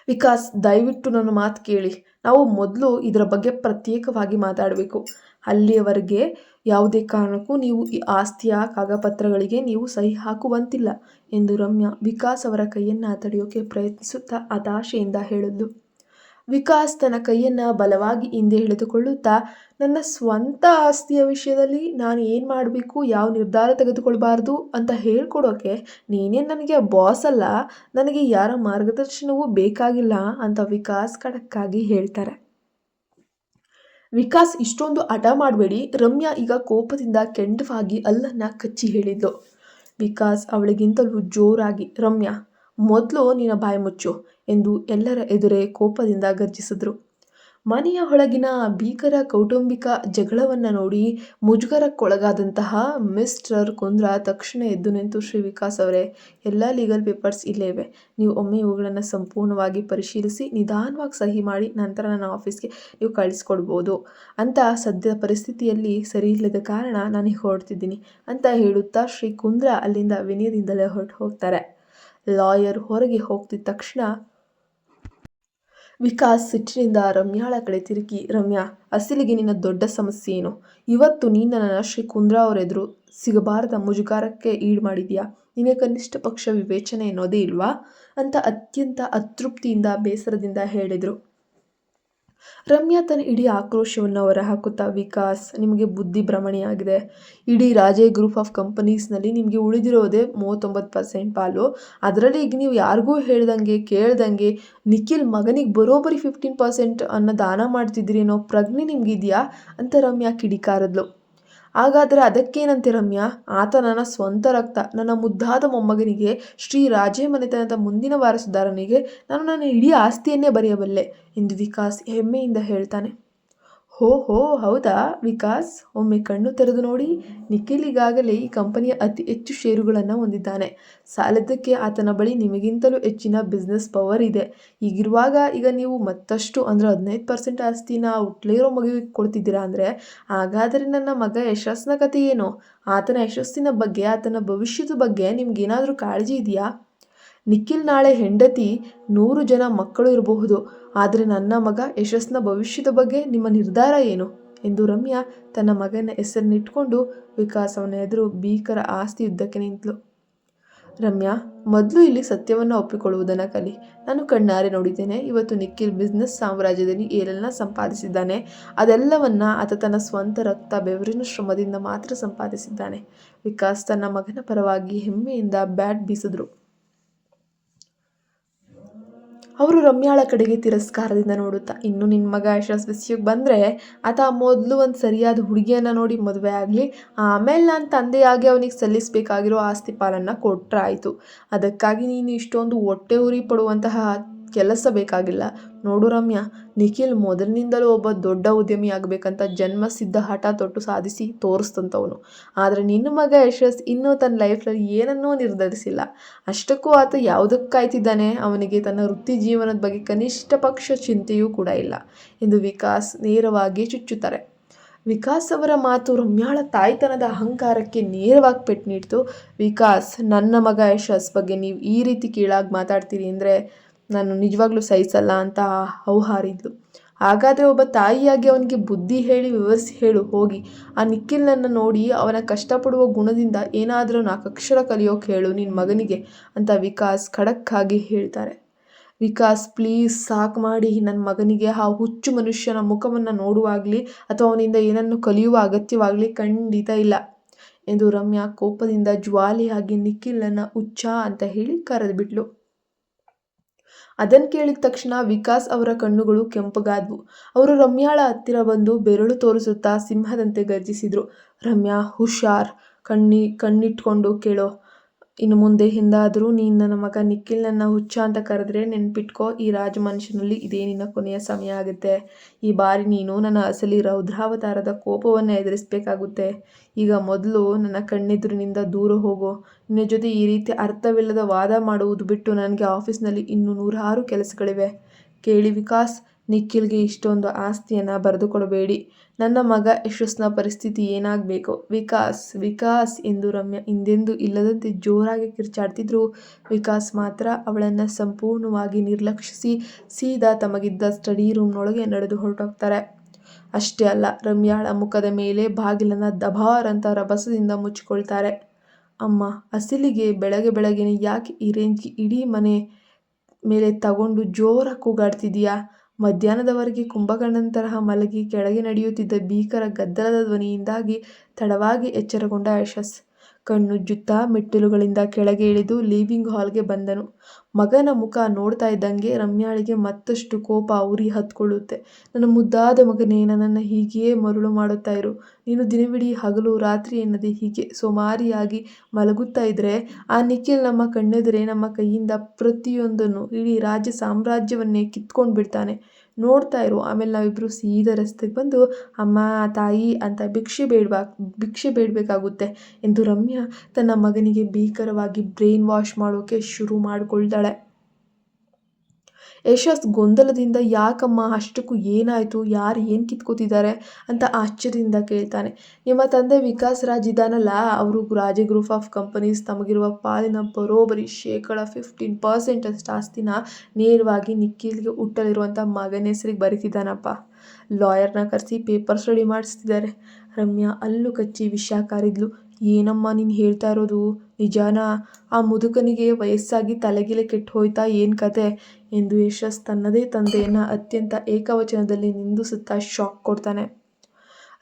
ವಿಕಾಸ್, ದಯವಿಟ್ಟು ನನ್ನ ಮಾತು ಕೇಳಿ. ನಾವು ಮೊದಲು ಇದರ ಬಗ್ಗೆ ಪ್ರತ್ಯೇಕವಾಗಿ ಮಾತಾಡಬೇಕು. ಅಲ್ಲಿಯವರೆಗೆ ಯಾವುದೇ ಕಾರಣಕ್ಕೂ ನೀವು ಈ ಆಸ್ತಿಯ ಕಾಗದಪತ್ರಗಳಿಗೆ ನೀವು ಸಹಿ ಹಾಕುವಂತಿಲ್ಲ ಎಂದು ರಮ್ಯಾ ವಿಕಾಸ್ ಅವರ ಕೈಯನ್ನು ತಡೆಯೋಕೆ ಪ್ರಯತ್ನಿಸುತ್ತಾ ಹತಾಶೆಯಿಂದ ಹೇಳಿದ್ಲು. ವಿಕಾಸ್ ತನ್ನ ಕೈಯನ್ನು ಬಲವಾಗಿ ಹಿಂದೆ ಎಳೆದುಕೊಳ್ಳುತ್ತಾ, ನನ್ನ ಸ್ವಂತ ಆಸ್ತಿಯ ವಿಷಯದಲ್ಲಿ ನಾನು ಏನು ಮಾಡಬೇಕು, ಯಾವ ನಿರ್ಧಾರ ತೆಗೆದುಕೊಳ್ಬಾರ್ದು ಅಂತ ಹೇಳ್ಕೊಡೋಕೆ ನೀನೇನು ನನಗೆ ಬಾಸ್ ಅಲ್ಲ, ನನಗೆ ಯಾರ ಮಾರ್ಗದರ್ಶನವೂ ಬೇಕಾಗಿಲ್ಲ ಅಂತ ವಿಕಾಸ್ ಖಡಕ್ಕಾಗಿ ಹೇಳ್ತಾರೆ. ವಿಕಾಸ್, ಇಷ್ಟೊಂದು ಹಠ ಮಾಡಬೇಡಿ. ರಮ್ಯಾ ಈಗ ಕೋಪದಿಂದ ಕೆಂಡವಾಗಿ ಅಲ್ಲನ್ನ ಕಚ್ಚಿ ಹೇಳಿದ್ಲು. ವಿಕಾಸ್ ಅವಳಿಗಿಂತಲೂ ಜೋರಾಗಿ, ರಮ್ಯಾ, ಮೊದಲು ನಿನ್ನ ಬಾಯಿ ಮುಚ್ಚು ಎಂದು ಎಲ್ಲರ ಎದುರೇ ಕೋಪದಿಂದ ಗರ್ಜಿಸಿದ್ರು. ಮನೆಯ ಒಳಗಿನ ಭೀಕರ ಕೌಟುಂಬಿಕ ಜಗಳವನ್ನು ನೋಡಿ ಮುಜುಗರಕ್ಕೊಳಗಾದಂತಹ ಮಿಸ್ಟರ್ ಕುಂದ್ರಾ ತಕ್ಷಣ ಎದ್ದು ನಿಂತು, ಶ್ರೀ ವಿಕಾಸ್ ಅವರೇ, ಎಲ್ಲ ಲೀಗಲ್ ಪೇಪರ್ಸ್ ಇಲ್ಲೇ ಇವೆ. ನೀವು ಒಮ್ಮೆ ಇವುಗಳನ್ನು ಸಂಪೂರ್ಣವಾಗಿ ಪರಿಶೀಲಿಸಿ ನಿಧಾನವಾಗಿ ಸಹಿ ಮಾಡಿ ನಂತರ ನನ್ನ ಆಫೀಸ್ಗೆ ನೀವು ಕಳಿಸ್ಕೊಡ್ಬೋದು ಅಂತ. ಸದ್ಯದ ಪರಿಸ್ಥಿತಿಯಲ್ಲಿ ಸರಿ ಇಲ್ಲದ ಕಾರಣ ನಾನು ಹೊರಡ್ತಿದ್ದೀನಿ ಅಂತ ಹೇಳುತ್ತಾ ಶ್ರೀ ಕುಂದ್ರಾ ಅಲ್ಲಿಂದ ವಿನಯದಿಂದಲೇ ಹೊರಟು ಹೋಗ್ತಾರೆ. ಲಾಯರ್ ಹೊರಗೆ ಹೋಗ್ತಿದ್ದ ತಕ್ಷಣ ವಿಕಾಸ್ ಸಿಟ್ಟಿನಿಂದ ರಮ್ಯಾಳ ಕಡೆ ತಿರುಗಿ, ರಮ್ಯಾ, ಅಸಲಿಗೆ ನಿನ್ನ ದೊಡ್ಡ ಸಮಸ್ಯೆ ಏನು? ಇವತ್ತು ನೀನು ನನ್ನ ಶ್ರೀ ಕುಂದ್ರಾ ಅವರ ಎದುರು ಸಿಗಬಾರದ ಮುಜುಗರಕ್ಕೆ ಈಡು ಮಾಡಿದ್ಯಾ? ನಿನಗೆ ಕನಿಷ್ಠ ಪಕ್ಷ ವಿವೇಚನೆ ಅನ್ನೋದೇ ಇಲ್ವಾ ಅಂತ ಅತ್ಯಂತ ಅತೃಪ್ತಿಯಿಂದ ಬೇಸರದಿಂದ ಹೇಳಿದರು. ರಮ್ಯಾ ತನ್ನ ಇಡೀ ಆಕ್ರೋಶವನ್ನು ಹೊರಹಾಕುತ್ತಾ, ವಿಕಾಸ್, ನಿಮಗೆ ಬುದ್ಧಿ ಭ್ರಮಣೆಯಾಗಿದೆ. ಇಡೀ ರಾಜೆ ಗ್ರೂಪ್ ಆಫ್ ಕಂಪನೀಸ್ನಲ್ಲಿ ನಿಮಗೆ ಉಳಿದಿರೋದೇ 39% ಪಾಲು. ಅದರಲ್ಲಿ ಈಗ ನೀವು ಯಾರಿಗೂ ಕೇಳ್ದಂಗೆ ನಿಖಿಲ್ ಮಗನಿಗೆ ಬರೋಬ್ಬರಿ 15% ಅನ್ನು ದಾನ ಮಾಡ್ತಿದ್ದೀರಿ ಅನ್ನೋ ಪ್ರಜ್ಞೆ ನಿಮಗಿದೆಯಾ ಅಂತ ರಮ್ಯಾ ಕಿಡಿಕಾರದ್ಲು. ಹಾಗಾದರೆ ಅದಕ್ಕೇನಂತೆ ರಮ್ಯಾ? ಆತ ನನ್ನ ಸ್ವಂತ ರಕ್ತ. ನನ್ನ ಮುದ್ದಾದ ಮೊಮ್ಮಗನಿಗೆ, ಶ್ರೀ ರಾಜೇ ಮನೆತನದ ಮುಂದಿನ ವಾರಸುದಾರನಿಗೆ ನಾನು ನನ್ನ ಇಡೀ ಆಸ್ತಿಯನ್ನೇ ಬರೆಯಬಲ್ಲೆ ಎಂದು ವಿಕಾಸ್ ಹೆಮ್ಮೆಯಿಂದ ಹೇಳ್ತಾನೆ. ಹೋ ಹೌದಾ ವಿಕಾಸ್? ಒಮ್ಮೆ ಕಣ್ಣು ತೆರೆದು ನೋಡಿ. ನಿಖಿಲ್ ಈಗಾಗಲೇ ಈ ಕಂಪನಿಯ ಅತಿ ಹೆಚ್ಚು ಷೇರುಗಳನ್ನು ಹೊಂದಿದ್ದಾನೆ. ಸಾಲದಕ್ಕೆ ಆತನ ಬಳಿ ನಿಮಗಿಂತಲೂ ಹೆಚ್ಚಿನ ಬಿಸ್ನೆಸ್ ಪವರ್ ಇದೆ. ಹೀಗಿರುವಾಗ ಈಗ ನೀವು ಮತ್ತಷ್ಟು ಅಂದರೆ 15% ಆಸ್ತಿನ ಹುಟ್ಟಲೇ ಇರೋ ಮಗುವಿಗೆ ಕೊಡ್ತಿದ್ದೀರಾ ಅಂದರೆ, ಹಾಗಾದರೆ ನನ್ನ ಮಗ ಯಶಸ್ನ ಕತೆ ಏನು? ಆತನ ಯಶಸ್ಸಿನ ಬಗ್ಗೆ, ಆತನ ಭವಿಷ್ಯದ ಬಗ್ಗೆ ನಿಮ್ಗೇನಾದರೂ ಕಾಳಜಿ ಇದೆಯಾ? ನಿಖಿಲ್ ನಾಳೆ ಹೆಂಡತಿ 100 ಜನ ಮಕ್ಕಳು ಇರಬಹುದು, ಆದರೆ ನನ್ನ ಮಗ ಯಶಸ್ನ ಭವಿಷ್ಯದ ಬಗ್ಗೆ ನಿಮ್ಮ ನಿರ್ಧಾರ ಏನು ಎಂದು ರಮ್ಯಾ ತನ್ನ ಮಗನ ಹೆಸರನ್ನಿಟ್ಕೊಂಡು ವಿಕಾಸ್ ಅವನ ಎದುರು ಭೀಕರ ಆಸ್ತಿ ಯುದ್ಧಕ್ಕೆ ನಿಂತಳು. ರಮ್ಯಾ, ಮೊದಲು ಇಲ್ಲಿ ಸತ್ಯವನ್ನು ಒಪ್ಪಿಕೊಳ್ಳುವುದನ್ನು ಕಲಿ. ನಾನು ಕಣ್ಣಾರೆ ನೋಡಿದ್ದೇನೆ. ಇವತ್ತು ನಿಖಿಲ್ ಬಿಸ್ನೆಸ್ ಸಾಮ್ರಾಜ್ಯದಲ್ಲಿ ಏನೆಲ್ಲ ಸಂಪಾದಿಸಿದ್ದಾನೆ ಅದೆಲ್ಲವನ್ನ ಆತ ತನ್ನ ಸ್ವಂತ ರಕ್ತ ಬೆವರಿನ ಶ್ರಮದಿಂದ ಮಾತ್ರ ಸಂಪಾದಿಸಿದ್ದಾನೆ. ವಿಕಾಸ್ ತನ್ನ ಮಗನ ಪರವಾಗಿ ಹೆಮ್ಮೆಯಿಂದ ಬ್ಯಾಟ್ ಬೀಸಿದ್ರು. ಅವರು ರಮ್ಯಾಳ ಕಡೆಗೆ ತಿರಸ್ಕಾರದಿಂದ ನೋಡುತ್ತಾ, ಇನ್ನು ನಿನ್ನ ಮಗ ಯಶಸ್ ವಿಷಯಕ್ಕೆ ಬಂದರೆ ಆತ ಮೊದಲು ಒಂದು ಸರಿಯಾದ ಹುಡುಗಿಯನ್ನು ನೋಡಿ ಮದುವೆ ಆಗಲಿ, ಆಮೇಲೆ ನಾನು ತಂದೆಯಾಗಿ ಅವನಿಗೆ ಸಲ್ಲಿಸಬೇಕಾಗಿರೋ ಆಸ್ತಿ ಪಾಲನ್ನು ಕೊಟ್ಟರಾಯಿತು. ಅದಕ್ಕಾಗಿ ನೀನು ಇಷ್ಟೊಂದು ಹೊಟ್ಟೆ ಉರಿ ಪಡುವಂತಹ ಕೆಲಸ ಬೇಕಾಗಿಲ್ಲ. ನೋಡು ರಮ್ಯಾ, ನಿಖಿಲ್ ಮೊದಲಿನಿಂದಲೂ ಒಬ್ಬ ದೊಡ್ಡ ಉದ್ಯಮಿ ಆಗಬೇಕಂತ ಜನ್ಮಸಿದ್ಧ ಹಠ ತೊಟ್ಟು ಸಾಧಿಸಿ ತೋರಿಸ್ತಂಥವನು. ಆದರೆ ನಿನ್ನ ಮಗ ಯಶಸ್ ಇನ್ನೂ ತನ್ನ ಲೈಫ್ನಲ್ಲಿ ಏನನ್ನೂ ನಿರ್ಧರಿಸಿಲ್ಲ. ಅಷ್ಟಕ್ಕೂ ಆತ ಯಾವುದಕ್ಕೆ ಕಾಯ್ತಿದ್ದಾನೆ? ಅವನಿಗೆ ತನ್ನ ವೃತ್ತಿ ಜೀವನದ ಬಗ್ಗೆ ಕನಿಷ್ಠ ಪಕ್ಷ ಚಿಂತೆಯೂ ಕೂಡ ಇಲ್ಲ ಎಂದು ವಿಕಾಸ್ ನೇರವಾಗಿ ಚುಚ್ಚುತ್ತಾರೆ. ವಿಕಾಸ್ ಅವರ ಮಾತು ರಮ್ಯಾಳ ತಾಯ್ತನದ ಅಹಂಕಾರಕ್ಕೆ ನೇರವಾಗಿ ಪೆಟ್ಟು ನೀಡ್ತು. ವಿಕಾಸ್, ನನ್ನ ಮಗ ಯಶಸ್ ಬಗ್ಗೆ ನೀವು ಈ ರೀತಿ ಕೀಳಾಗಿ ಮಾತಾಡ್ತೀರಿ ಅಂದರೆ ನಾನು ನಿಜವಾಗ್ಲೂ ಸಹಿಸಲ್ಲ ಅಂತ ಹೌಹಾರಿದ್ಲು. ಹಾಗಾದರೆ ಒಬ್ಬ ತಾಯಿಯಾಗಿ ಅವನಿಗೆ ಬುದ್ಧಿ ಹೇಳಿ ವಿವರಿಸಿ ಹೇಳು ಹೋಗಿ. ಆ ನಿಖಿಲ್ನನ್ನು ನೋಡಿ ಅವನ ಕಷ್ಟಪಡುವ ಗುಣದಿಂದ ಏನಾದರೂ 4 ಅಕ್ಷರ ಕಲಿಯೋಕೆ ಹೇಳು ನಿನ್ನ ಮಗನಿಗೆ ಅಂತ ವಿಕಾಸ್ ಖಡಕ್ಕಾಗಿ ಹೇಳ್ತಾರೆ. ವಿಕಾಸ್, ಪ್ಲೀಸ್ ಸಾಕು ಮಾಡಿ. ನನ್ನ ಮಗನಿಗೆ ಆ ಹುಚ್ಚು ಮನುಷ್ಯನ ಮುಖವನ್ನು ನೋಡುವಾಗಲಿ ಅಥವಾ ಅವನಿಂದ ಏನನ್ನು ಕಲಿಯುವ ಅಗತ್ಯವಾಗಲಿ ಖಂಡಿತ ಇಲ್ಲ ಎಂದು ರಮ್ಯಾ ಕೋಪದಿಂದ ಜ್ವಾಲೆಯಾಗಿ ನಿಖಿಲನ್ನು ಹುಚ್ಚ ಅಂತ ಹೇಳಿ ಕರೆದುಬಿಟ್ಲು. ಅದನ್ನು ಕೇಳಿದ ತಕ್ಷಣ ವಿಕಾಸ್ ಅವರ ಕಣ್ಣುಗಳು ಕೆಂಪಗಾದ್ವು. ಅವರು ರಮ್ಯಾಳ ಹತ್ತಿರ ಬಂದು ಬೆರಳು ತೋರಿಸುತ್ತಾ ಸಿಂಹದಂತೆ ಗರ್ಜಿಸಿದ್ರು. ರಮ್ಯಾ, ಹುಷಾರ್, ಕಣ್ಣಿಟ್ಕೊಂಡು ಕೇಳೋ. ಇನ್ನು ಮುಂದೆ ಎಂದಾದರೂ ನೀನು ನನ್ನ ಮಗ ನಿಖಿಲ್ನನ್ನು ಹುಚ್ಚ ಅಂತ ಕರೆದ್ರೆ ನೆನ್ಪಿಟ್ಕೋ, ಈ ರಾಜಮನುಷ್ಯನಲ್ಲಿ ಇದೇ ನಿನ್ನ ಕೊನೆಯ ಸಮಯ ಆಗುತ್ತೆ. ಈ ಬಾರಿ ನೀನು ನನ್ನ ಅಸಲಿ ರೌದ್ರಾವತಾರದ ಕೋಪವನ್ನು ಎದುರಿಸಬೇಕಾಗುತ್ತೆ. ಈಗ ಮೊದಲು ನನ್ನ ಕಣ್ಣೆದುರಿನಿಂದ ದೂರ ಹೋಗೋ. ನಿನ್ನ ಜೊತೆ ಈ ರೀತಿ ಅರ್ಥವಿಲ್ಲದ ವಾದ ಮಾಡುವುದು ಬಿಟ್ಟು ನನಗೆ ಆಫೀಸ್ನಲ್ಲಿ ಇನ್ನೂ 100 ಕೆಲಸಗಳಿವೆ. ಕೇಳಿ ವಿಕಾಸ್, ನಿಖಿಲ್ಗೆ ಇಷ್ಟೊಂದು ಆಸ್ತಿಯನ್ನು ಬರೆದುಕೊಡಬೇಡಿ. ನನ್ನ ಮಗ ಯಶಸ್ನ ಪರಿಸ್ಥಿತಿ ಏನಾಗಬೇಕು? ವಿಕಾಸ್ ವಿಕಾಸ್ ಎಂದು ರಮ್ಯಾ ಹಿಂದೆಂದೂ ಇಲ್ಲದಂತೆ ಜೋರಾಗಿ ಕಿರ್ಚಾಡ್ತಿದ್ರು. ವಿಕಾಸ್ ಮಾತ್ರ ಅವಳನ್ನು ಸಂಪೂರ್ಣವಾಗಿ ನಿರ್ಲಕ್ಷಿಸಿ ಸೀದಾ ತಮಗಿದ್ದ ಸ್ಟಡಿ ರೂಮ್ನೊಳಗೆ ನಡೆದು ಹೊರಟೋಗ್ತಾರೆ. ಅಷ್ಟೇ ಅಲ್ಲ, ರಮ್ಯಾಳ ಮುಖದ ಮೇಲೆ ಬಾಗಿಲನ್ನು ದಬಾರ್ ಅಂತ ರಭಸದಿಂದ ಮುಚ್ಚಿಕೊಳ್ತಾರೆ. ಅಮ್ಮ, ಅಸಲಿಗೆ ಬೆಳಗ್ಗೆನೆ ಯಾಕೆ ಈ ರೇಂಜ್ಗೆ ಇಡೀ ಮನೆ ಮೇಲೆ ತಗೊಂಡು ಜೋರಾಗಿ ಕೂಗಾಡ್ತಿದೀಯಾ? ಮಧ್ಯಾಹ್ನದವರೆಗೆ ಕುಂಭಕರ್ಣನ ತರಹ ಮಲಗಿ ಕೆಳಗೆ ನಡೆಯುತ್ತಿದ್ದ ಭೀಕರ ಗದ್ದಲದ ಧ್ವನಿಯಿಂದಾಗಿ ತಡವಾಗಿ ಎಚ್ಚರಗೊಂಡ ಯಶಸ್ ಕಣ್ಣುಜ್ಜುತ್ತಾ ಮೆಟ್ಟಿಲುಗಳಿಂದ ಕೆಳಗೆ ಇಳಿದು ಲಿವಿಂಗ್ ಹಾಲ್ಗೆ ಬಂದನು. ಮಗನ ಮುಖ ನೋಡ್ತಾ ಇದ್ದಂಗೆ ರಮ್ಯಾಳಿಗೆ ಮತ್ತಷ್ಟು ಕೋಪ ಉರಿ ಹತ್ಕೊಳ್ಳುತ್ತೆ. ನನ್ನ ಮುದ್ದಾದ ಮಗನೇ, ನನ್ನನ್ನು ಹೀಗೆಯೇ ಮರುಳು ಮಾಡುತ್ತಾ ಇರು. ನೀನು ದಿನವಿಡೀ ಹಗಲು ರಾತ್ರಿ ಎನ್ನದೆ ಹೀಗೆ ಸೋಮಾರಿಯಾಗಿ ಮಲಗುತ್ತಾ ಇದ್ರೆ ಆ ನಿಖಿಲ್ ನಮ್ಮ ಕಣ್ಣೆದುರೇ ನಮ್ಮ ಕೈಯಿಂದ ಪ್ರತಿಯೊಂದನ್ನು, ಇಡೀ ರಾಜ್ಯ ಸಾಮ್ರಾಜ್ಯವನ್ನೇ ಕಿತ್ಕೊಂಡು ಬಿಡ್ತಾನೆ. ನೋಡ್ತಾ ಇರು. ಆಮೇಲೆ ನಾವಿಬ್ಬರು ಸೀದಾ ರಸ್ತೆಗೆ ಬಂದು ಅಮ್ಮ, ತಾಯಿ ಅಂತ ಭಿಕ್ಷೆ ಬೇಡಬೇಕಾಗುತ್ತೆ ಎಂದು ರಮ್ಯಾ ತನ್ನ ಮಗನಿಗೆ ಭೀಕರವಾಗಿ ಬ್ರೈನ್ ವಾಶ್ ಮಾಡೋಕೆ ಶುರು ಮಾಡಿಕೊಳ್ತಾಳೆ. ಯಶಸ್ ಗೊಂದಲದಿಂದ ಯಾಕಮ್ಮ, ಅಷ್ಟಕ್ಕೂ ಏನಾಯಿತು, ಯಾರು ಏನು ಕಿತ್ಕೋತಿದ್ದಾರೆ ಅಂತ ಆಶ್ಚರ್ಯದಿಂದ ಕೇಳ್ತಾನೆ. ನಿಮ್ಮ ತಂದೆ ವಿಕಾಸ್ ರಾಜ್ ಇದ್ದಾನಲ್ಲ, ಅವರು ರಾಜೆ ಗ್ರೂಪ್ ಆಫ್ ಕಂಪನೀಸ್ ತಮಗಿರುವ ಪಾಲಿನ ಬರೋಬ್ಬರಿ 15% ಅಷ್ಟು ಆಸ್ತಿನ ನೇರವಾಗಿ ನಿಖಿಲ್ಗೆ ಹುಟ್ಟಲಿರುವಂಥ ಮಗನ ಹೆಸರಿಗೆ ಬರೀತಿದ್ದಾನಪ್ಪ. ಲಾಯರ್ನ ಕರೆಸಿ ಪೇಪರ್ಸ್ ರೆಡಿ ಮಾಡಿಸ್ತಿದ್ದಾರೆ. ರಮ್ಯಾ ಹಲ್ಲು ಕಚ್ಚಿ ವಿಷ ಕಾರಿದ್ಲು. ಏನಮ್ಮ ನೀನು ಹೇಳ್ತಾ ಇರೋದು? ನಿಜಾನಾ? ಆ ಮುದುಕನಿಗೆ ವಯಸ್ಸಾಗಿ ತಲೆಗಿಲೆ ಕೆಟ್ಟು ಹೋಯ್ತಾ ಏನು ಕತೆ ಎಂದು ಯಶಸ್ ತನ್ನದೇ ತಂದೆಯನ್ನು ಅತ್ಯಂತ ಏಕವಚನದಲ್ಲಿ ನಿಂದಿಸುತ್ತಾ ಶಾಕ್ ಕೊಡ್ತಾನೆ.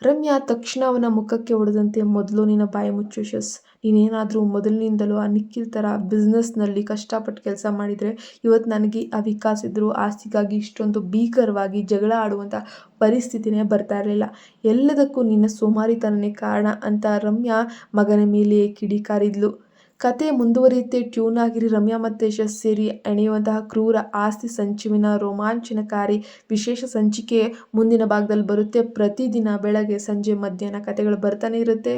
ರಮ್ಯಾ ತಕ್ಷಣ ಅವನ ಮುಖಕ್ಕೆ ಹೊಡೆದಂತೆ, ಮೊದಲು ನಿನ್ನ ಬಾಯಿ ಮುಚ್ಚು ಯಶಸ್. ನೀನೇನಾದರೂ ಮೊದಲಿನಿಂದಲೂ ಆ ನಿಖಿಲ್ ಥರ ಬಿಸ್ನೆಸ್ನಲ್ಲಿ ಕಷ್ಟಪಟ್ಟು ಕೆಲಸ ಮಾಡಿದರೆ ಇವತ್ತು ನನಗೆ ಆ ವಿಕಾಸ್ ಇದ್ದರೂ ಆಸ್ತಿಗಾಗಿ ಇಷ್ಟೊಂದು ಭೀಕರವಾಗಿ ಜಗಳ ಆಡುವಂಥ ಪರಿಸ್ಥಿತಿನೇ ಬರ್ತಾ ಇರಲಿಲ್ಲ. ಎಲ್ಲದಕ್ಕೂ ನಿನ್ನ ಸೋಮಾರಿತನನೇ ಕಾರಣ ಅಂತ ರಮ್ಯಾ ಮಗನ ಮೇಲೆ ಕಿಡಿಕಾರಿದ್ಲು. ಕತೆ ಮುಂದುವರಿಯುತ್ತೆ. ಟ್ಯೂನ್ ಆಗಿರಿ. ರಮ್ಯಾ ಮತ್ತು ಯಶಸ್ ಸೇರಿ ಎಣೆಯುವಂತಹ ಕ್ರೂರ ಆಸ್ತಿ ಸಂಚುವಿನ ರೋಮಾಂಚನಕಾರಿ ವಿಶೇಷ ಸಂಚಿಕೆ ಮುಂದಿನ ಭಾಗದಲ್ಲಿ ಬರುತ್ತೆ. ಪ್ರತಿದಿನ ಬೆಳಗ್ಗೆ, ಸಂಜೆ, ಮಧ್ಯಾಹ್ನ ಕತೆಗಳು ಬರ್ತಾನೆ ಇರುತ್ತೆ.